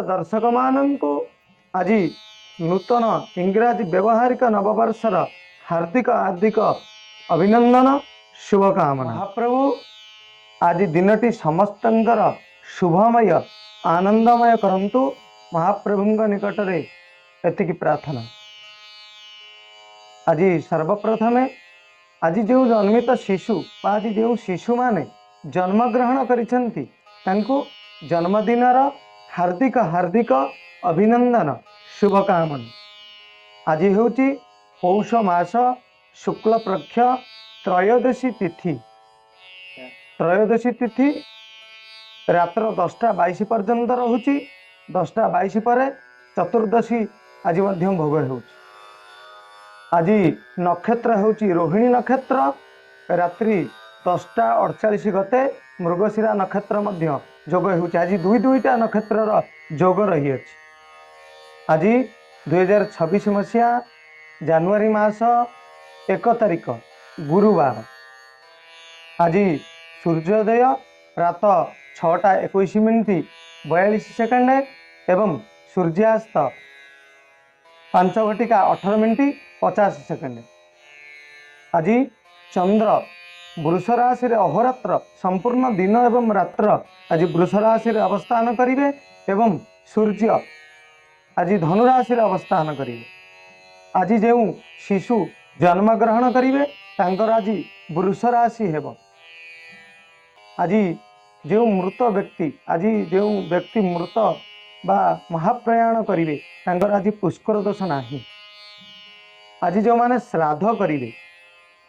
दर्शक मानू आज नूतन इंग्राजी व्यवहारिक नववर्षर हार्दिक हार्दिक अभिनंदन शुभकामना। महाप्रभु आज दिनटी समस्तंकर शुभमय आनंदमय करंतु महाप्रभुंक निकट रे एतिकी प्रार्थना। आज सर्वप्रथमे आज जो जन्मित शिशु आज जो शिशु माने जन्मग्रहण करिसेंती तांको जन्मदिनर हार्दिक हार्दिक अभिनंदन शुभकामना। आज होची पौष मास शुक्ल पक्ष त्रयोदशी तिथि। त्रयोदशी तिथि रात्र 10:22 पर्यंत रहुची। 10:22 पर चतुर्दशी आज मध्यम भोग होची। आज नक्षत्र होची रोहिणी नक्षत्र। रात्रि 10:48 गते मृगशिरा नक्षत्र मध्य जोग होची। आज दुईटा नक्षत्र जोग रही अछि। आज 2026 मसीहा जनवरी मास 1 तारिख गुरुवार। आज सूर्योदय रात 6:21 एवं सूर्यास्त 5:18 आज चंद्र वृष राशि अहोरात्र संपूर्ण दिन एवं रात्र आज वृष राशि अवस्थान करिवे एवं सूर्य आज धनुराशि अवस्थान करिवे। आज जो शिशु जन्म ग्रहण करिवे तांकर आज वृष राशि हेब। आज जो मृत व्यक्ति जो व्यक्ति मृत बा महाप्रयाण करिवे तांकर आज पुष्कर दोष नाही। आज जो माने श्राद्ध करिवे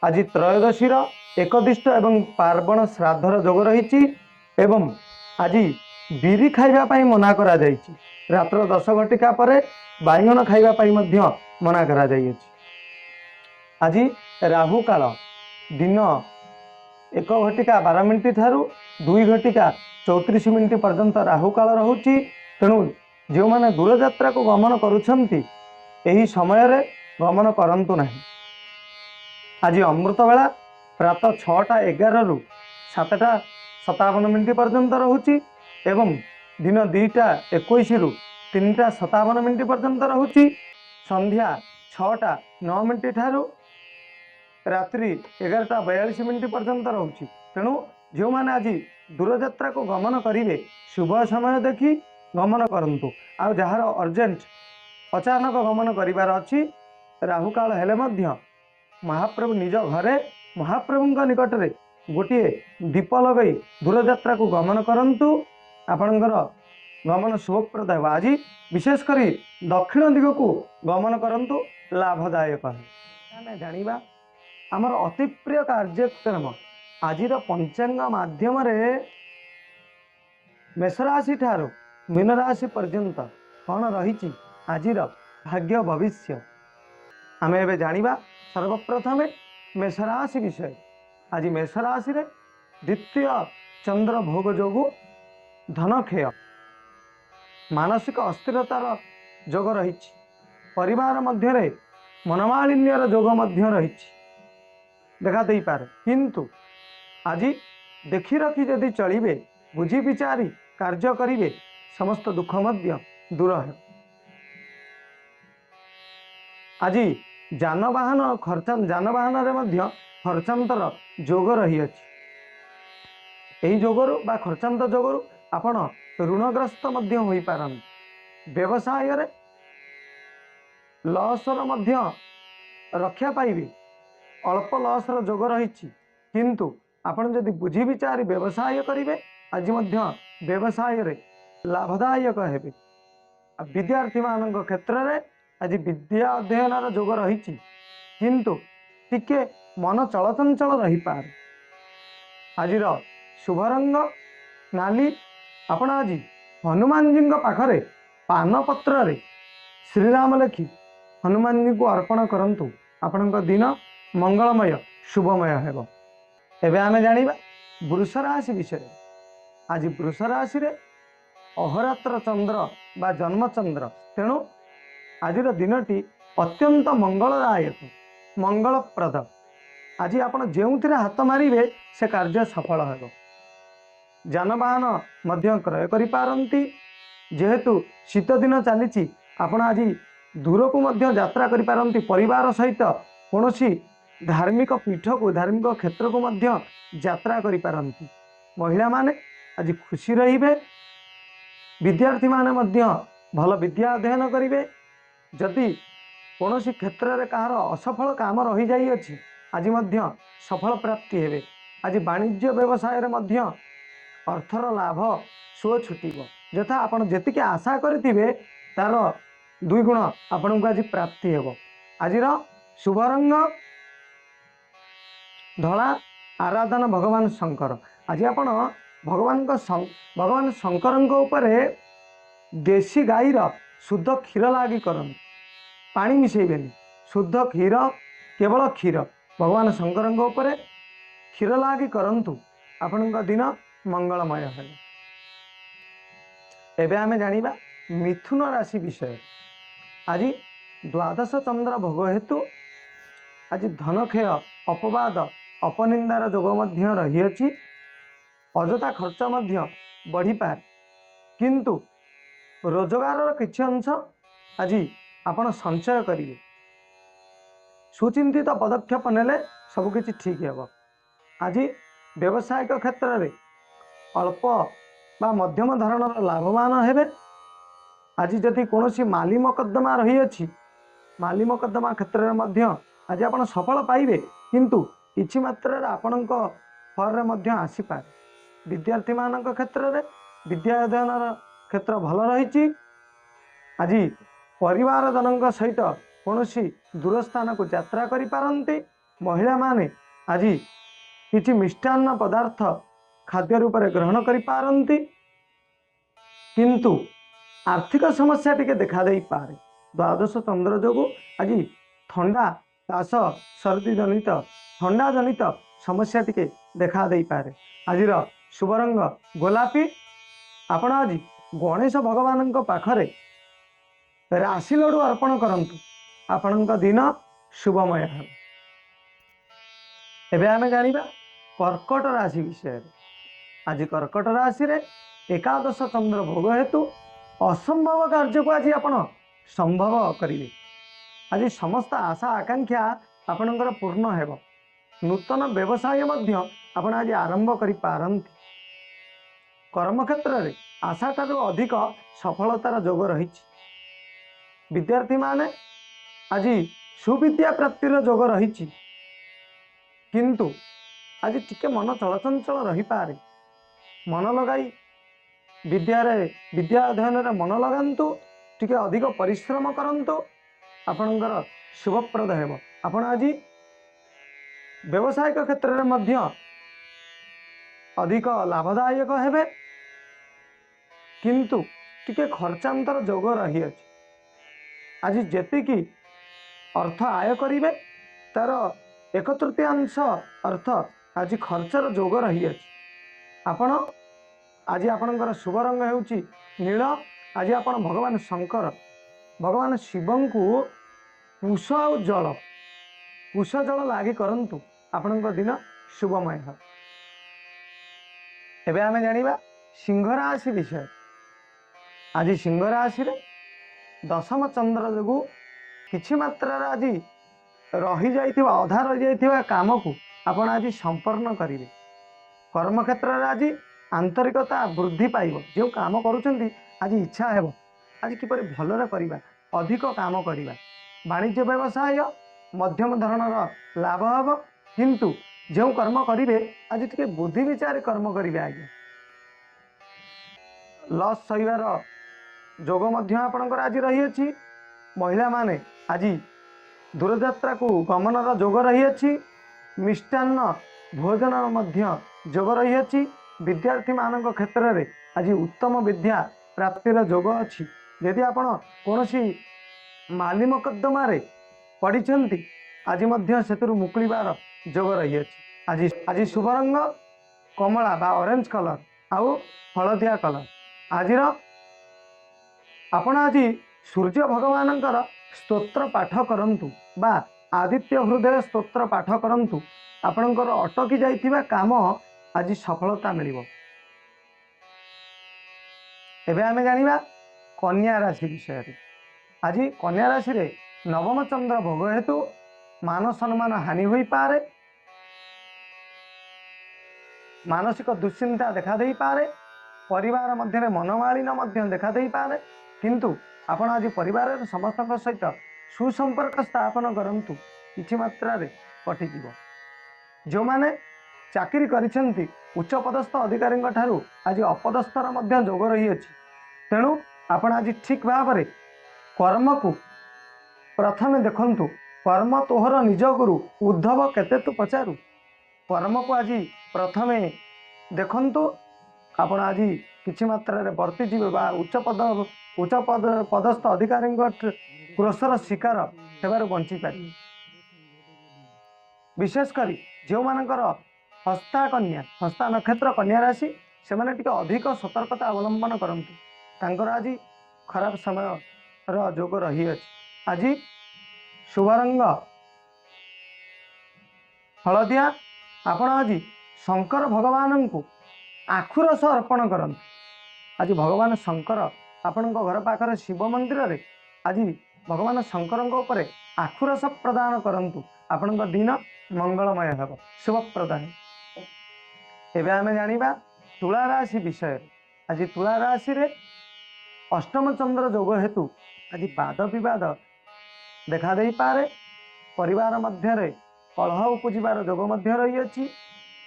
आज त्रयोदशी एकदिष्ट एवं पार्वण श्राद्धर जोग रही एवं आज बिरी खाइबा पाई मना करा जायछि। रात्र 10 घटिका पर बाइगण खाइबा पाई मध्य मना करा जायछि। आज राहु काल दिन 1:12 ठारू 2:34 पर्यंत राहु काल रहुछि। तेणु जो माने दूर यात्रा को गमन करुछंती एही समय रे गमन करंतु नाही। आज अमृत बेला प्रातः 6:11 रु 7:57 पर्यंत रहुछि एवं दिन 2:21 रु 3:57 पर्यंत रहुछि। संध्या 6:09 ठारू रात्रि 11:42 पर्यंत रहुछि। तेणु जो माने आज दूर यात्रा को गमन करिवे शुभ समय देखि गमन करंतु। आ जहार अर्जेंट अचानक गमन करिवार अछि राहु काल हेले मध्य महाप्रभु निज घरे महाप्रभुंक निकट रे गोटे दीप लगई दूर यात्रा को गमन करंतु। आपणकर गमन शुभप्रद है। आज विशेष करी दक्षिण दिग को गमन करंतु लाभदायक है। आमे जानिबा आमर अति प्रिय कार्यक्रम आज पंचांग माध्यम रे मेष राशि ठारो मीन राशि पर्यंत कौन रही आज भाग्य भविष्य आमे एबे जानिबा। सर्वप्रथमे मेष राशि विषय। आज मेष राशि रे द्वितीय चंद्र भोग जोगु धन क्षय मानसिक अस्थिरतार जोग रही। परिवार मध्य मनमालिन्यर जोग मध्य रही देखा दे पारे। किंतु आज देखि रखी जदि चलिबे बुझी विचारी कार्य करिवे समस्त दुख मध्य दूर है। आज जानवाहन जानवाहन रे मध्य खर्चांतर जोग रही अछि। एही जोगरु बा खर्चांत जोगरु आपण ऋणग्रस्त मध्य होई पारन। व्यवसाय रे लॉसर मध्य रक्षा पाइबे। अल्प लॉसर जोग रही। किंतु आपण जदि बुझी विचारी व्यवसाय करिवे आज मध्य व्यवसाय रे लाभदायक हेबे। विद्यार्थी मानक क्षेत्र रे आज विद्या अध्ययन जोग रही। किंतु टिके मन चलचंचल रही पारे। आज शुभ रंग नाली। आपण आज हनुमान जी पाखरे पान पत्र रे श्रीराम लिखि हनुमान जी को अर्पण करंतु। आपण दिन मंगलमय शुभमय हेब। एबे आमे जानिबा वृष राशि विषय। आज वृष राशि रे अहोरात्र चंद्र बा जन्म चंद्र। तेणु आज दिनटी अत्यंत मंगलदायक मंगलप्रद। आज आपण जेउथिरे हाथ मारिबे से कार्य सफल हेब। जानवाहन मध्य क्रय करि पारंती। जेहेतु शीत दिन चली आपण आज दूर को मध्य यात्रा करिपारंती परिवार सहित कौन धार्मिक पीठ को धार्मिक क्षेत्र को मध्य यात्रा करिपारंती। महिला माने आज खुशी रहिबे, विद्यार्थी माने मध्य भल विद्या अध्ययन करिवे। जदि कौन क्षेत्र में कहार असफल काम रही जाई अछि आज मध्य सफल प्राप्ति हेबे। आज वाणिज्य व्यवसाय रे मध्य अर्थर लाभ स्व छुटिब, यथा आपण जेतिके आशा करिथिबे तार 2 गुण आपण को आज प्राप्ति हेब। आजिर शुभ रंग धला, आराधना भगवान शंकर। आज आपण भगवान शंकर उपरे देशी गाईर शुद्ध क्षीर लागी करन, पानी मिसेबेनी, शुद्ध क्षीर, केवल क्षीर भगवान शंकर उपरे क्षीर लागी करंतु, आपण दिन मंगलमय है। एबे आमे जानिबा मिथुन राशि विषय। आज द्वादश चंद्र भोग हेतु आज धनक्षय, अपवाद, अपनिंदार जोग मध्य रही अछि। अजथा खर्च मध्य बढ़ी पार, किंतु रोजगार किछि अंश आज आपण संचय करिवे। सुचिंतित पदक्षेप नेले सबकिछि ठीक हेब। आज व्यवसायिक क्षेत्र में अल्प बा मध्यम धरणर लाभवान हेबे। आज जदि कौन माली मकद्दमा रही अछि, माली मकद्दमा क्षेत्र में मध्य आज आपण सफल पाइबे, किंतु किछि मात्रा आपणक फर मध्य आसी पारे। विद्यार्थी मानक क्षेत्र में विद्या अध्ययन क्षेत्र भल रही। आज परिवार जनक सहित कौन दूर स्थान को यात्रा करि पारंती। महिला माने आज किछि मिष्टान्न पदार्थ खाद्य रूप में ग्रहण करि पारंती, किंतु आर्थिक समस्या टिके देखा दे पारे। द्वादश चंद्र जोगु आज ठंडा, काश, सर्दी जनित ठंडा जनित समस्या टिके देखा दे पारे। आजिर शुभ रंग गोलापी। आपण आज गणेश भगवान पाखरे राशि लड्डू अर्पण करंतु, आपणक दिन शुभमय है। एबे आमे जानिबा कर्कट राशि विषय। आज कर्कट राशि रे एकादश चंद्र भोग हेतु असंभव कार्य को आज आपण संभव करिवे। आज समस्त आशा आकांक्षा आपणकर पूर्ण हेब। नूतन व्यवसाय मध्य आपण आज आरंभ करि पारंती। कर्म क्षेत्र रे आशा ठारू अधिक सफलतार जोग रही। विद्यार्थी माने आज सुविद्या प्राप्तिर जोग रही, किंतु आज टिके मन चलचंचल रही पारे। मन लगाई विद्या अध्ययन रे मन लगांतु, टिके अधिक परिश्रम करंतु, आपणकर शुभप्रद हेब। आपण आज व्यवसायिक क्षेत्र में मध्य अधिक लाभदायक हेबे, किंतु टिके खर्चांतर जोग रही अछि। आज जेतिकी अर्थ आय करिवे तार 1/3 अर्थ आज खर्चर जोग रही अछि। आपण आज आपणकर शुभ रंग हेउची नील। आज आपण भगवान शंकर, भगवान शिवं को कुश जल लागी करंतु, आपणकर दिन शुभमय है। एबे आमे जानिबा सिंह राशि विषय। आज सिंह राशि रे दशम चंद्र जोगु किछि मात्रा आज रही जाइथिबा, अधा रही जाइथिबा काम को आपण आज संपूर्ण करिवे। कर्म क्षेत्र रे आज आंतरिकता वृद्धि पाइब। जो काम करूछंती आज इच्छा हेब आज किपरि भलरे करिबा, अधिक काम करिबा। वाणिज्य व्यवसाय मध्यम धरणर लाभ हेब, किंतु जो कर्म करिवे आज टिके बुद्धि विचार कर्म करिवे। आज्ञा लॉस सहिबार जोग मध्य आपणकर आज रही अछि। महिला माने आज दूरयात्रा को गमनर जोग रही अछि। मिष्टान्न भोजन मध्य जोग रही अछि। विद्यार्थी मानक क्षेत्र में आज उत्तम विद्या प्राप्तिर जोग अछि। यदि आपण कोनोसी माली मकद्दमा रे पड़िछंती आज मध्य सेतुरु मुक्लिबार जोग रही अछि। आज शुभ रंग कमला बा ऑरेंज कलर आउ हलदिया कलर। आजिर आपण आज सूर्य भगवानंकर स्तोत्र पाठ करंतु बा आदित्य हृदय स्तोत्र पाठ करंतु, आपणकर अटकी जाइथिबा काम आज सफलता मिलिबो। एबे आमे जानिबा कन्या राशि विषय। आज कन्या राशि रे नवम चंद्र भोग हेतु मान सम्मान हानि हो पारे, मानसिक दुश्चिंता देखा दे पारे, परिवार मध्य मनमालिन देखा दे पारे। किंतु आपण आज परिवार समस्त सहित सुसंपर्क स्थापन करंतु, किछि मात्रा रे कटिजिवो। जो माने चाकरी करिसेंती उच्च पदस्थ अधिकारी ठारू आज अपदस्थर मध्य जोग रही अछि। तेणु आपण आज ठीक भाव में कर्म को प्रथमे देखंतु। कर्म तोहर निज गुरु उद्धव केते तू पचारू। कर्म को आज प्रथमे देखंतु। आपण आज किछि मात्रा रे वर्ती जीवे बा उच्च पदस्थ अधिकारी क्रोशर शिकार हेबार बंची पारि। विशेषकर जो मानकर हस्ता कन्या हस्ता नक्षत्र कन्या राशि से माने टिके अधिक सतर्कता अवलंबन करंतु। तांकर आज खराब समय रो जोग रही अछि। आज शुभ रंग हलदिया। आपण आज शंकर भगवान को आखुरस अर्पण करंतु। आज भगवान शंकर आपण घर पाखर शिव मंदिर रे आज भगवान शंकर ऊपर आखुरस प्रदान करंतु। आपण दिन मंगलमय हेब, शुभ प्रदान। एबे आमे जानिबा तुला राशि विषय। आज तुला राशि रे अष्टम चंद्र जोग हेतु आज वाद विवाद देखा दे पारे। परिवार मध्य रे कलह उपजिबार जोग मध्य रही अछि।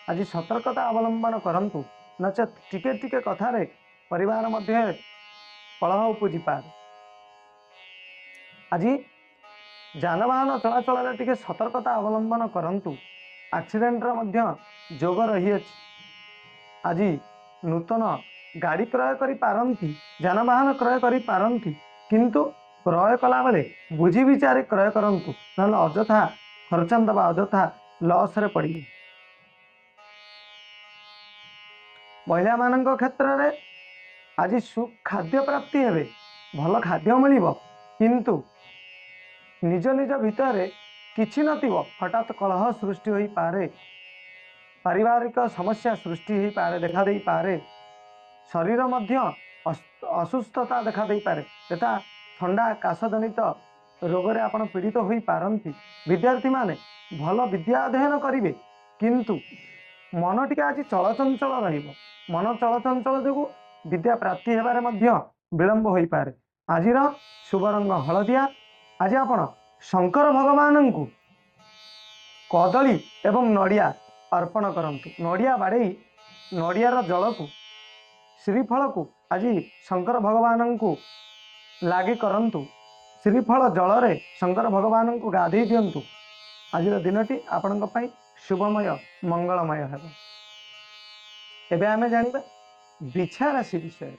आज सतर्कता अवलंबन करंतु, नचेत टिके टिके कथा रे परिवार मध्य कलह उपजी पारे। आज जानवाहन चलाचल टिके सतर्कता अवलंबन करंतु। एक्सीडेंट मध्य जोग रही अछि। आज नूतन गाड़ी क्रय करि पारंती, जानवाहन क्रय करि पारंती, किंतु क्रय कला बेले बुझी विचारी क्रय करंतु, नहले अजथा खर्चन दबा अजथा लॉस रे पड़ी। महिला मानक क्षेत्र में आज सुखाद्य प्राप्ति हेबे, भल खाद्य मिलिबो, किंतु निज निज भितर किछि नथिबो, हठात कलह सृष्टि होई पारे, पारिवारिक समस्या सृष्टि हो पारे, देखा दे पारे। शरीर मध्य असुस्थता देखा दे पारे, तथा ठंडा काश जनित रोग रे आपण पीड़ित होई पारंती। विद्यार्थी माने भल विद्या अध्ययन करिवे, किंतु मन टिके आज चलचंचल रहिबो। मन चलचंचल जो विद्या प्राप्ति हेबारे मध्य विलंब होई पारे। आजिर शुभ रंग हलदिया। आज आपण शंकर भगवान को कदली एवं नड़िया अर्पण करंतु। नड़िया बाड़े नड़ियार जल को श्रीफल को आज शंकर भगवान को लागी करंतु। श्रीफल जल रे शंकर भगवान को गाधे दियंतु। आज दिनटी आपणक पई शुभमय मंगलमय हेब। एबे आमे जानिबा बिछा राशि विषय।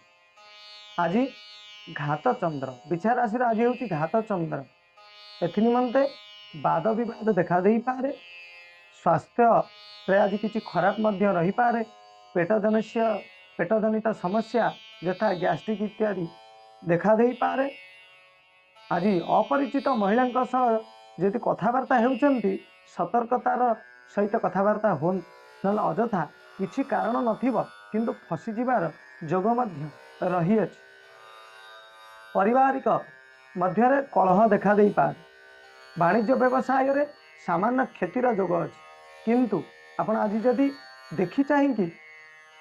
आज घात चंद्र बिछा राशि आज होती घात चंद्र। एनिमंते वाद विवाद देखा दे पारे। स्वास्थ्य रे आज किसी खराब मध्य रही पारे। पेट जनित समस्या यथा गैस्ट्रिक इत्यादि देखा दे पारे। आज अपरिचित महिला यदि कथबार्ता होउचंती, सतर्कतार सहित कथबार्ता होन, नल अजथा किछि कारण नथिबो, किंतु फसी जिबार जोग मध्य रही अछि। पारिवारिक मध्य रे कलह देखा दे पारे। वाणिज्य व्यवसाय रे सामान्य क्षतिर जोग अछि, किंतु आपण आज जदि देखि चाहिए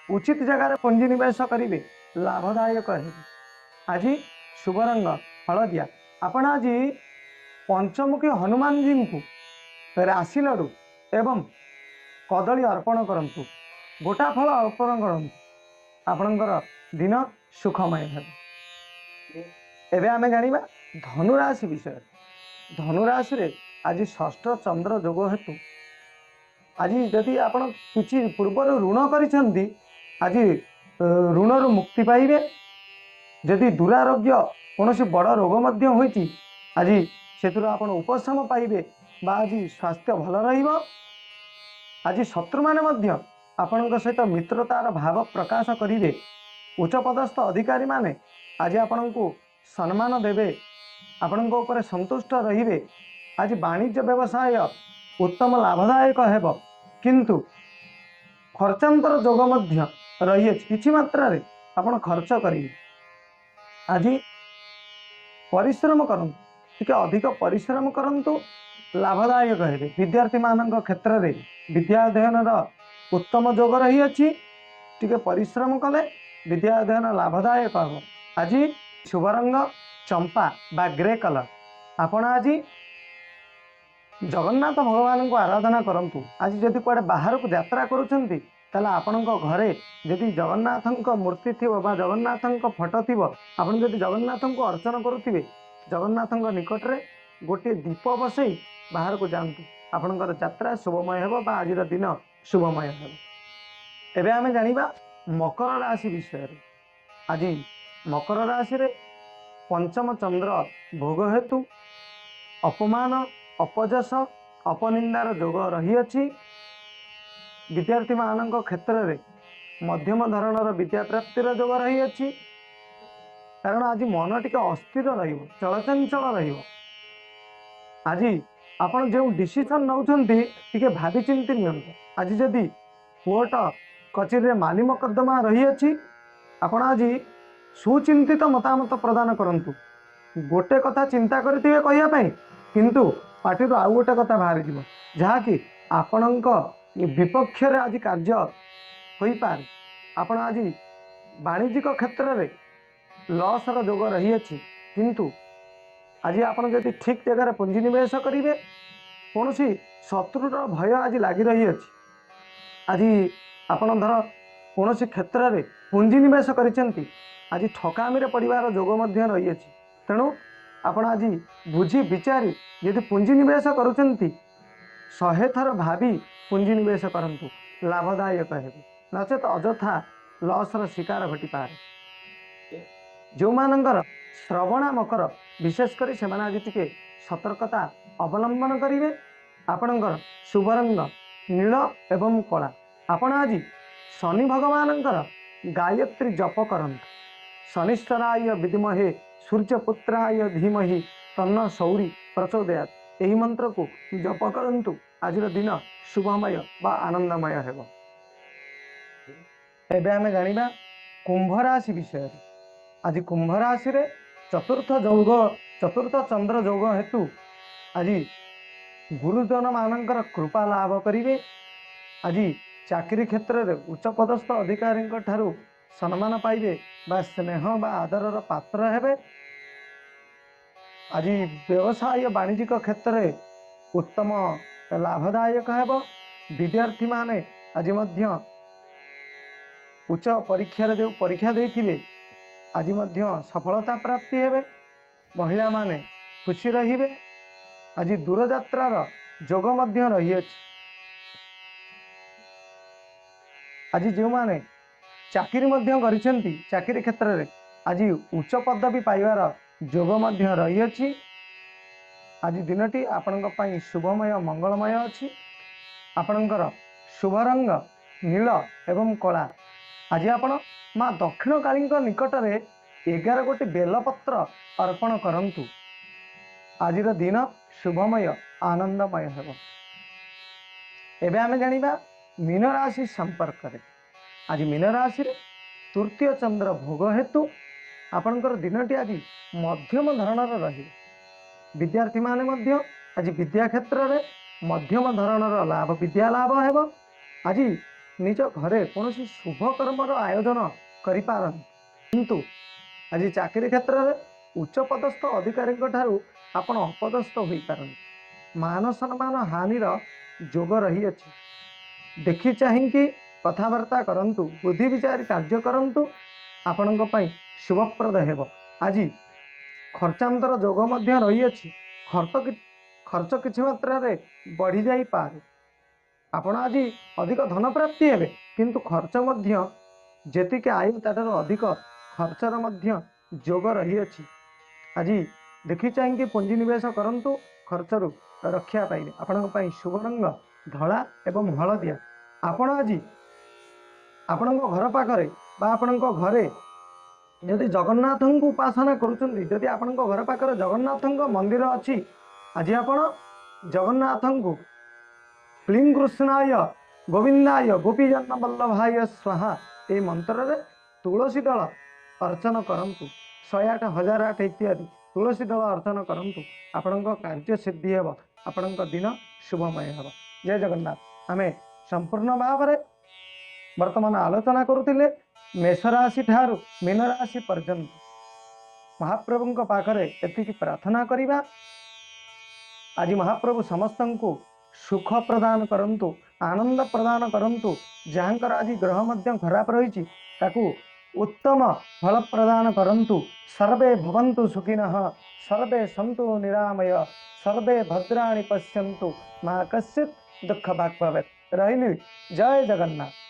उचित जगार पुंजी निवेश करिवे, लाभदायक हेबे। आज शुभ रंग हलदिया। आपण आज पंचमुखी हनुमान जी को राशि लडू एवं कदली अर्पण करंतु, गोटा फल अर्पण करंतु। आपणकर दिन सुखमय हेबे। एबे आमे जानिबा धनुराशि विषय। धनुराशि रे आज षष्ठ चंद्र जोग हेतु आज यदि आपण किछि पूर्वर ऋण करिसेंती, आज ऋण मुक्ति पाइबे। यदि दुरारोग्य कौनसी बड़ रोग मध्य होइछि, आज सेतुर आपण उपशम पाइबे बा आज स्वास्थ्य भल रहिबो। आज शत्रु माने मध्य आपणक सहित मित्रतार भाव प्रकाश करिवे। उच्च पदस्थ अधिकारी माने आज आपणको सम्मान देवे, आपणको ऊपर संतुष्ट रहिवे। आज वाणिज्य व्यवसाय उत्तम लाभदायक हेब, किंतु खर्चांतर जोग मध्य रही अछि। किछि मात्रा रे आपण खर्च करिवे। आज परिश्रम करंतु टिके अधिक परिश्रम करंतु लाभदायक हेबे। विद्यार्थी मानक क्षेत्र में विद्या अध्ययन उत्तम जोग रही अछि। टिके परिश्रम कले विद्या अध्ययन लाभदायक हम। आज शुभ रंग चंपा बा ग्रे कलर। आपण आज जगन्नाथ भगवान को आराधना करंतु। आज जदि कुआडे बाहर को यात्रा करुछंती ताले आपणक घरे जदि जगन्नाथ मूर्ति थी जगन्नाथ फोटो थी आपन जदि जगन्नाथ को अर्चन करुथिबे जगन्नाथ निकट में गोटे दीप बसई बाहर को जातु आपणकर यात्रा शुभमय हो आज दिन शुभमय हो। एबे आमे जानिबा मकर राशि विषय। आज मकर राशि रे पंचम चंद्र भोग हेतु अपमान अपजस अपनिंदार जोग रही अछि। विद्यार्थी मानक क्षेत्र में मध्यम धरणर विद्या प्राप्तिर जोग रही अछि। कारण आज मन टिके अस्थिर रहिबो चलचंचल रहिबो। आज आपण जो डिसीजन नौछंती टिके भाबी चिंती नियंतु। आज जदि कोर्ट कचेरी रे माली मकद्दमा रही अछि आपण आज सुचिंतित मतामत प्रदान करंतु। गोटे कथा चिंता करथिबे कहिया पई किंतु पार्टी आउ गोटे कथा बाहरी जीव जहाँकि आपणक विपक्ष रे आज कार्य होई पारे। आपण आज वाणिज्यिक क्षेत्र में लॉस रो जोग रही अछि किंतु आज आपण जदि ठीक जगह पुंजी निवेश करेंगे कौन सी शत्रुर भय आज लगी रही अछि। आज आपण धर कौन सी क्षेत्र में पुंजी निवेश करिसेंती आज ठकामी रे पड़िबार जोग मध्य रही अछि। तेणु आपण आज बुझी विचारी यदि पुंजी निवेश करुचंती 100 थर भावी पुंजी निवेश करंतु लाभदायक हेबे नचेत अजथा लॉस रो शिकार घटी पारे। जो मानकर श्रवणा मकर विशेषकर से आज टिके सतर्कता अवलंबन करेंगे। आपणकर शुभ रंग नील एवं कला। आपण आज शनि भगवान गायत्री जप करंतु। शनिश्चराय विद्महे सूर्यपुत्राय धीमहि तन्न सौरी प्रचोदयात्। यही मंत्र को जप करंतु आज दिन शुभमय बा आनंदमय हेबो। एबे आमे जानिबा कुंभ राशि विषय। आज कुंभ राशि रे चतुर्थ चंद्र जोग हेतु आज गुरुजन मानकर कृपा लाभ करिवे। आज चाकरी क्षेत्र में उच्च पदस्थ अधिकारी ठारू सम्मान पाइबे बा स्नेह बा आदर पात्र हेबे। आज व्यवसाय वाणिज्यिक क्षेत्र में उत्तम लाभदायक हेबो। विद्यार्थी माने आज मध्य उच्च परीक्षा जो परीक्षा देथिबे आज मध्य सफलता प्राप्ति हेबे। महिला माने खुशी रहिबे। आज दूर यात्रार जोग मध्य रही अछि। आज जो माने चाकरी मध्य करिसेंती चाकरी क्षेत्र में आज उच्च पदवी पाइबार जोग मध्य रही अछि। आज दिनटी आपणक पई शुभमय मंगलमय अछि। आपणकर शुभ रंग नील एवं कला। आज आपण माँ दक्षिण काली निकट में 11 गोटी बेलपत्र अर्पण करंतु। आज दिन शुभमय आनंदमय हेबो। एबे आमे जानिबा मीन राशि संपर्क रे। आज मीन राशि रे तृतीय चंद्र भोग हेतु आपणकर दिनटी आज मध्यम धरणर रही। विद्यार्थी माने मध्य आज विद्या क्षेत्र में मध्यम धरणर लाभ विद्या लाभ हेबो। आज निज घरे कौन शुभ कर्मर आयोजन करि पारन किंतु आज चाकरी क्षेत्र में उच्च पदस्थ अधिकारी ठारू आपण अपदस्थ होई पारन। मान सम्मान हानिर जोग रही अछि। देखि चाहिंकि कथावार्ता करंतु बुद्धि विचारी कार्य करंतु आपणक पई शुभप्रद हेबो। आज खर्चांतर जोग मध्य रही अछि। खर्च किछि मात्रा रे बढ़ी जाई पारे। आपण आज अधिक धन प्राप्ति हेबे किंतु खर्च मध्य जेतिके आयु ताଠାरो अधिक खर्चर मध्य जोग रही अछि। आज देखि चाहिंकि पुंजी निवेश करंतु खर्चरु रक्षा पाइबे। आपणक पई शुभ रंग धला एवं हलदिया। आपण आज आपणक घर पाखरे बा आपणक घरे यदि जगन्नाथ को उपासना करुचंदी यदि आपणक घर पाखरे जगन्नाथ मंदिर अछि आज आपण जगन्नाथ को क्लीं कृष्णाय गोविंदाय गोपीजन वल्लभाय स्वाहा ये मंत्र रे तुलसी दल अर्चन करंतु 108 1008 इत्यादि तुलसी दल अर्चन करंतु आपणक कार्य सिद्धि हेब आपणक दिन शुभमय हेब। जय जगन्नाथ। आमे संपूर्ण भाव में वर्तमान आलोचना करुथिले मेष राशि ठारू मीन राशि पर्यंत महाप्रभु पाखरे एतिकी प्रार्थना करिबा। आज महाप्रभु समस्त को सुख प्रदान करंतु आनंद प्रदान करंतु। जहाँकर आज ग्रह मध्य खराब रही ताकू उत्तम फल प्रदान करंतु। सर्वे भवन्तु सुखिनः सर्वे सन्तु निरामय सर्वे भद्राणि पश्यन्तु मा कश्चित् दुःख भाग् भवेत्। रहिली जय जगन्नाथ।